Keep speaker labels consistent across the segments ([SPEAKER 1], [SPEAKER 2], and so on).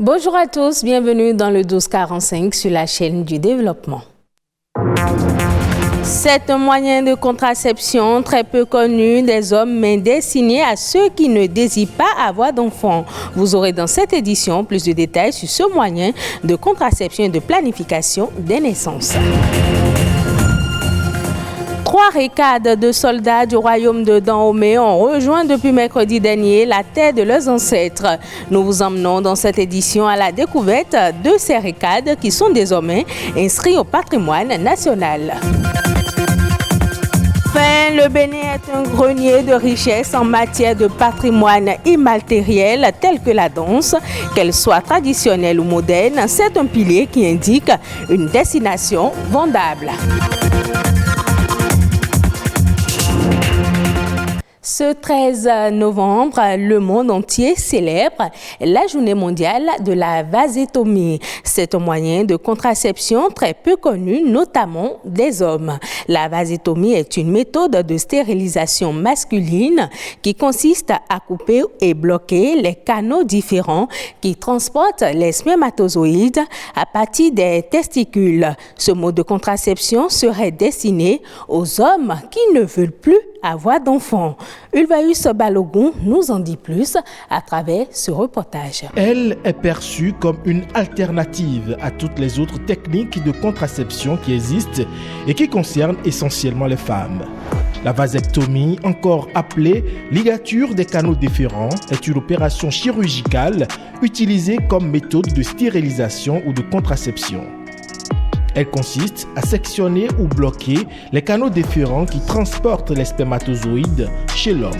[SPEAKER 1] Bonjour à tous, bienvenue dans le 1245 sur la chaîne du développement. C'est un moyen de contraception très peu connu des hommes, mais destiné à ceux qui ne désirent pas avoir d'enfants. Vous aurez dans cette édition plus de détails sur ce moyen de contraception et de planification des naissances. 3 récades de soldats du royaume de Dahomey ont rejoint depuis mercredi dernier la terre de leurs ancêtres. Nous vous emmenons dans cette édition à la découverte de ces récades qui sont désormais inscrits au patrimoine national. Enfin, le Bénin est un grenier de richesse en matière de patrimoine immatériel tel que la danse, qu'elle soit traditionnelle ou moderne. C'est un pilier qui indique une destination vendable. Ce 13 novembre, le monde entier célèbre la journée mondiale de la vasectomie. C'est un moyen de contraception très peu connu, notamment des hommes. La vasectomie est une méthode de stérilisation masculine qui consiste à couper et bloquer les canaux différents qui transportent les spermatozoïdes à partir des testicules. Ce mode de contraception serait destiné aux hommes qui ne veulent plus avoir d'enfants. Ulvaeus Balogun nous en dit plus à travers ce reportage.
[SPEAKER 2] Elle est perçue comme une alternative à toutes les autres techniques de contraception qui existent et qui concernent essentiellement les femmes. La vasectomie, encore appelée ligature des canaux déférents, est une opération chirurgicale utilisée comme méthode de stérilisation ou de contraception. Elle consiste à sectionner ou bloquer les canaux déférents qui transportent les spermatozoïdes chez l'homme.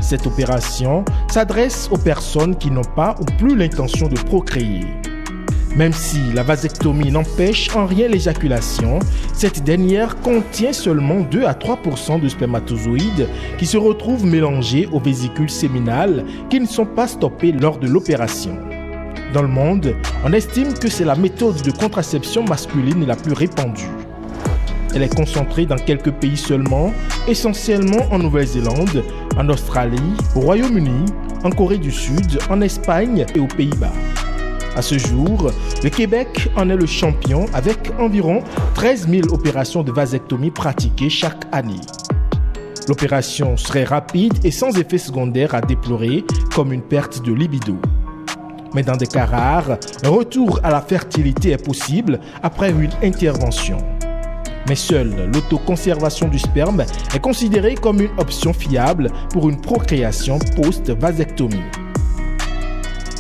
[SPEAKER 2] Cette opération s'adresse aux personnes qui n'ont pas ou plus l'intention de procréer. Même si la vasectomie n'empêche en rien l'éjaculation, cette dernière contient seulement 2 à 3% de spermatozoïdes qui se retrouvent mélangés aux vésicules séminales qui ne sont pas stoppés lors de l'opération. Dans le monde, on estime que c'est la méthode de contraception masculine la plus répandue. Elle est concentrée dans quelques pays seulement, essentiellement en Nouvelle-Zélande, en Australie, au Royaume-Uni, en Corée du Sud, en Espagne et aux Pays-Bas. À ce jour, le Québec en est le champion avec environ 13 000 opérations de vasectomie pratiquées chaque année. L'opération serait rapide et sans effet secondaire à déplorer, comme une perte de libido. Mais dans des cas rares, un retour à la fertilité est possible après une intervention. Mais seule l'autoconservation du sperme est considérée comme une option fiable pour une procréation post-vasectomie.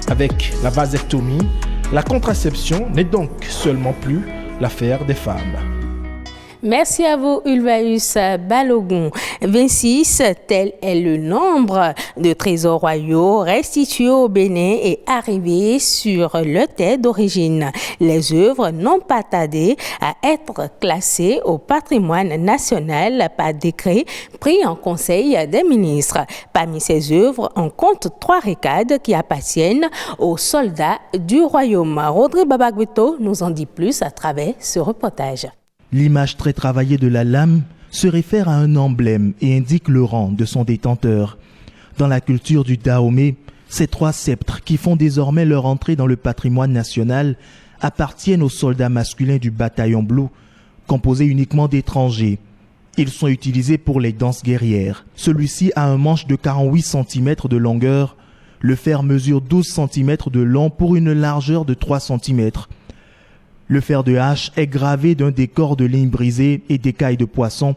[SPEAKER 2] Avec la vasectomie, la contraception n'est donc seulement plus l'affaire des femmes.
[SPEAKER 1] Merci à vous, Ulvaeus Balogun. 26, tel est le nombre de trésors royaux restitués au Bénin et arrivés sur leur terre d'origine. Les œuvres n'ont pas tardé à être classées au patrimoine national par décret pris en Conseil des ministres. Parmi ces œuvres, on compte 3 récades qui appartiennent aux soldats du royaume. Rodrigue Babagbeto nous en dit plus à travers ce reportage.
[SPEAKER 3] L'image très travaillée de la lame se réfère à un emblème et indique le rang de son détenteur. Dans la culture du Dahomey, ces 3 sceptres qui font désormais leur entrée dans le patrimoine national appartiennent aux soldats masculins du bataillon Blue, composé uniquement d'étrangers. Ils sont utilisés pour les danses guerrières. Celui-ci a un manche de 48 cm de longueur. Le fer mesure 12 cm de long pour une largeur de 3 cm. Le fer de hache est gravé d'un décor de lignes brisées et d'écailles de poisson.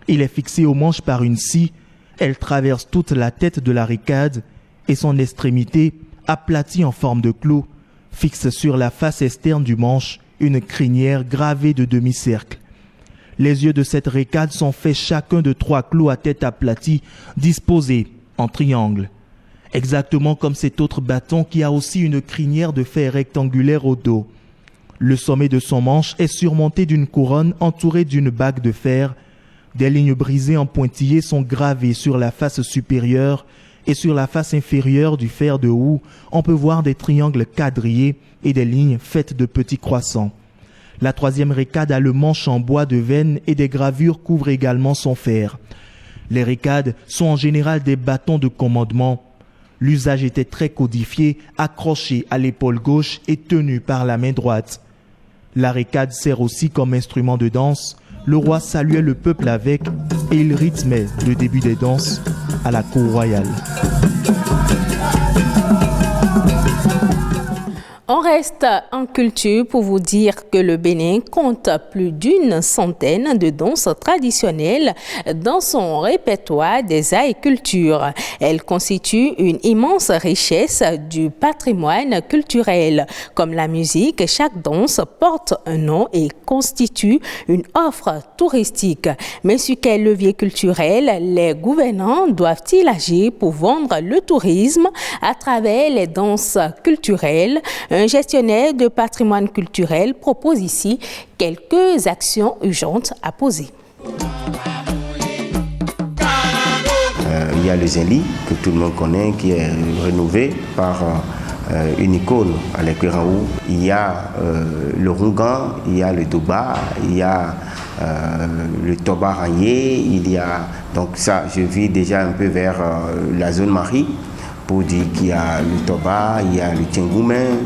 [SPEAKER 3] Il est fixé au manche par une scie. Elle traverse toute la tête de la récade et son extrémité, aplatie en forme de clou, fixe sur la face externe du manche une crinière gravée de demi-cercle. Les yeux de cette récade sont faits chacun de 3 clous à tête aplatie, disposés en triangle. Exactement comme cet autre bâton qui a aussi une crinière de fer rectangulaire au dos. Le sommet de son manche est surmonté d'une couronne entourée d'une bague de fer. Des lignes brisées en pointillés sont gravées sur la face supérieure et sur la face inférieure du fer de houe, on peut voir des triangles quadrillés et des lignes faites de petits croissants. La 3e récade a le manche en bois de veine et des gravures couvrent également son fer. Les récades sont en général des bâtons de commandement. L'usage était très codifié, accroché à l'épaule gauche et tenu par la main droite. La récade sert aussi comme instrument de danse. Le roi saluait le peuple avec et il rythmait le début des danses à la cour royale.
[SPEAKER 1] On reste en culture pour vous dire que le Bénin compte plus d'une centaine de danses traditionnelles dans son répertoire des arts et cultures. Elles constituent une immense richesse du patrimoine culturel. Comme la musique, chaque danse porte un nom et constitue une offre touristique. Mais sur quel levier culturel les gouvernants doivent-ils agir pour vendre le tourisme à travers les danses culturelles? Un gestionnaire de patrimoine culturel propose ici quelques actions urgentes à poser.
[SPEAKER 4] Il y a le Zenli, que tout le monde connaît, qui est rénové par une icône à l'Équiraou. Il y a le Rungan, il y a le Doba, il y a le Toba Ragné, il y a... Donc ça, je vis déjà un peu vers la zone Marie, pour dire qu'il y a le Toba, il y a le Tiengoumen,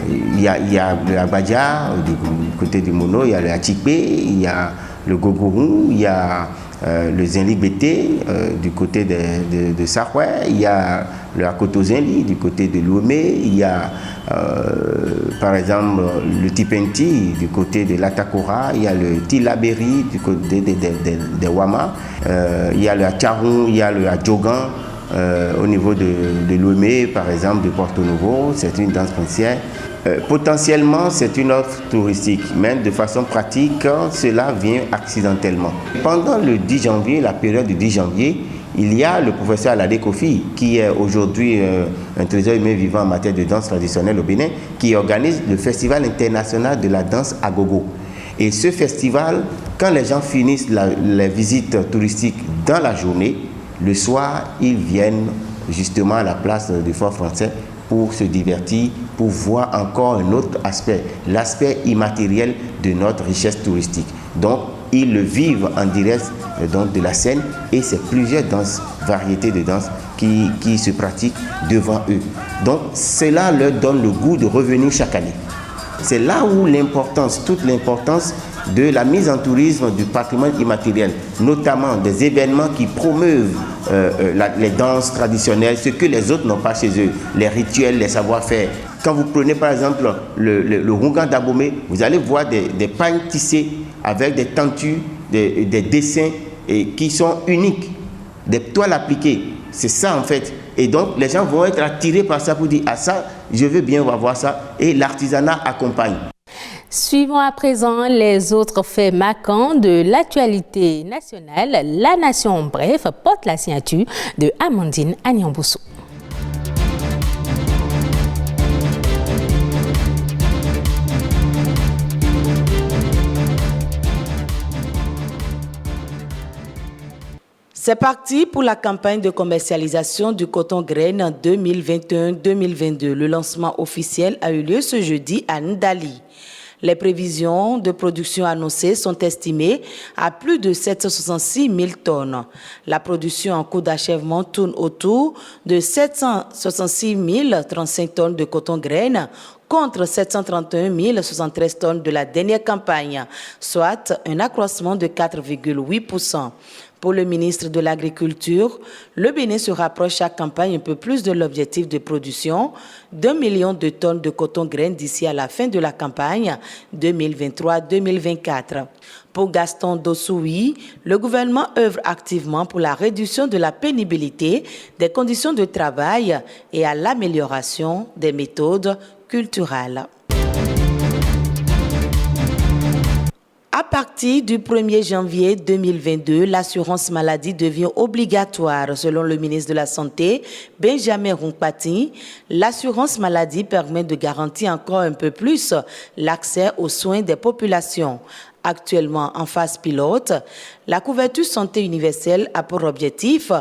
[SPEAKER 4] il y a le Abadja, du côté du Mono, il y a le Atchikbe, il y a le Gogourou, il y a le Zenli Bété, du côté de Saroué, il y a le Akoto Zenli, du côté de Lomé, il y a par exemple le Tipenti, du côté de l'Atakora, il y a le Tilaberi, du côté de Wama, il y a le Atcharoun, il y a le Adjogan, au niveau de Lomé, par exemple, de Porto Novo, c'est une danse princière. Potentiellement, c'est une offre touristique, mais de façon pratique, cela vient accidentellement. Pendant le 10 janvier, la période du 10 janvier, il y a le professeur Alade Kofi, qui est aujourd'hui un trésor humain vivant en matière de danse traditionnelle au Bénin, qui organise le Festival international de la danse à gogo. Et ce festival, quand les gens finissent les visites touristiques dans la journée, le soir, ils viennent justement à la place du Fort Français pour se divertir, pour voir encore un autre aspect, l'aspect immatériel de notre richesse touristique. Donc, ils le vivent en direct donc, de la scène et c'est plusieurs danses, variétés de danses qui se pratiquent devant eux. Donc, cela leur donne le goût de revenir chaque année. C'est là où l'importance, toute l'importance de la mise en tourisme du patrimoine immatériel, notamment des événements qui promeuvent les danses traditionnelles, ce que les autres n'ont pas chez eux, les rituels, les savoir-faire. Quand vous prenez par exemple le Rungan d'Abomey, vous allez voir des pagnes tissées avec des tentures, des dessins qui sont uniques, des toiles appliquées. C'est ça en fait. Et donc les gens vont être attirés par ça pour dire « Ah ça, je veux bien voir ça » et l'artisanat accompagne.
[SPEAKER 1] Suivons à présent les autres faits marquants de l'actualité nationale. La Nation en bref porte la signature de Amandine Agnamboussou.
[SPEAKER 5] C'est parti pour la campagne de commercialisation du coton graine 2021-2022. Le lancement officiel a eu lieu ce jeudi à Ndali. Les prévisions de production annoncées sont estimées à plus de 766 000 tonnes. La production en cours d'achèvement tourne autour de 766 035 tonnes de coton graine contre 731 073 tonnes de la dernière campagne, soit un accroissement de 4,8%. Pour le ministre de l'Agriculture, le Bénin se rapproche chaque campagne un peu plus de l'objectif de production d'1 million de tonnes de coton graine d'ici à la fin de la campagne 2023-2024. Pour Gaston Dossoui, le gouvernement œuvre activement pour la réduction de la pénibilité des conditions de travail et à l'amélioration des méthodes culturelles. À partir du 1er janvier 2022, l'assurance maladie devient obligatoire. Selon le ministre de la Santé, Benjamin Ronkpati, l'assurance maladie permet de garantir encore un peu plus l'accès aux soins des populations. Actuellement en phase pilote, la couverture santé universelle a pour objectif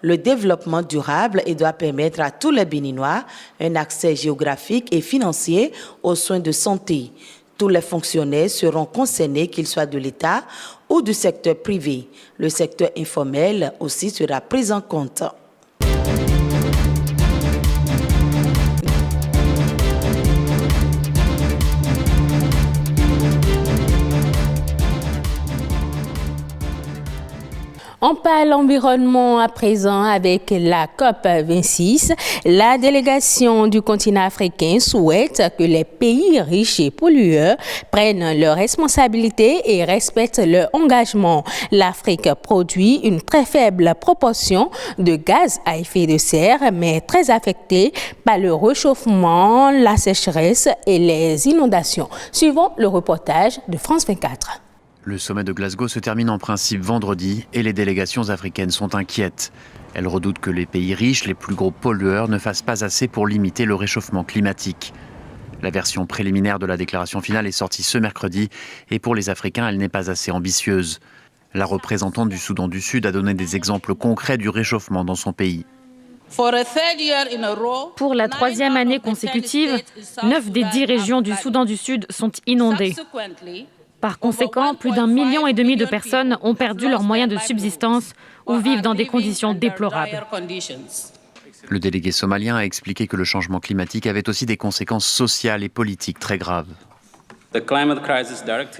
[SPEAKER 5] le développement durable et doit permettre à tous les Béninois un accès géographique et financier aux soins de santé. Tous les fonctionnaires seront concernés, qu'ils soient de l'État ou du secteur privé. Le secteur informel aussi sera pris en compte.
[SPEAKER 1] On parle environnement à présent avec la COP26. La délégation du continent africain souhaite que les pays riches et pollueurs prennent leurs responsabilités et respectent leur engagement. L'Afrique produit une très faible proportion de gaz à effet de serre, mais très affectée par le réchauffement, la sécheresse et les inondations. Suivons le reportage de France 24.
[SPEAKER 6] Le sommet de Glasgow se termine en principe vendredi et les délégations africaines sont inquiètes. Elles redoutent que les pays riches, les plus gros pollueurs, ne fassent pas assez pour limiter le réchauffement climatique. La version préliminaire de la déclaration finale est sortie ce mercredi et pour les Africains, elle n'est pas assez ambitieuse. La représentante du Soudan du Sud a donné des exemples concrets du réchauffement dans son pays.
[SPEAKER 7] Pour la troisième année consécutive, 9 des 10 régions du Soudan du Sud sont inondées. Par conséquent, plus d'1,5 million de personnes ont perdu leurs moyens de subsistance ou vivent dans des conditions déplorables.
[SPEAKER 6] Le délégué somalien a expliqué que le changement climatique avait aussi des conséquences sociales et politiques très graves.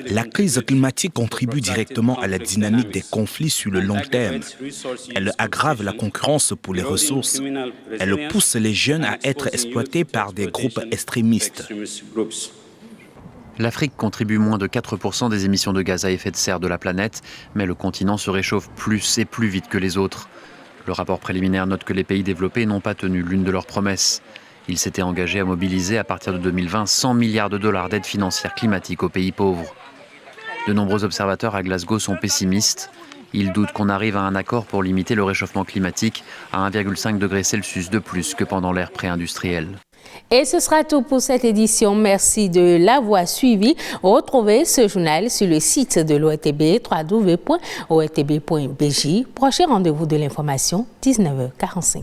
[SPEAKER 8] La crise climatique contribue directement à la dynamique des conflits sur le long terme. Elle aggrave la concurrence pour les ressources. Elle pousse les jeunes à être exploités par des groupes extrémistes.
[SPEAKER 6] L'Afrique contribue moins de 4% des émissions de gaz à effet de serre de la planète, mais le continent se réchauffe plus et plus vite que les autres. Le rapport préliminaire note que les pays développés n'ont pas tenu l'une de leurs promesses. Ils s'étaient engagés à mobiliser à partir de 2020 $100 milliards d'aide financière climatique aux pays pauvres. De nombreux observateurs à Glasgow sont pessimistes. Ils doutent qu'on arrive à un accord pour limiter le réchauffement climatique à 1,5 degré Celsius de plus que pendant l'ère pré-industrielle.
[SPEAKER 1] Et ce sera tout pour cette édition. Merci de l'avoir suivi. Retrouvez ce journal sur le site de l'ORTB, www.ortb.bj. Prochain rendez-vous de l'information, 19h45.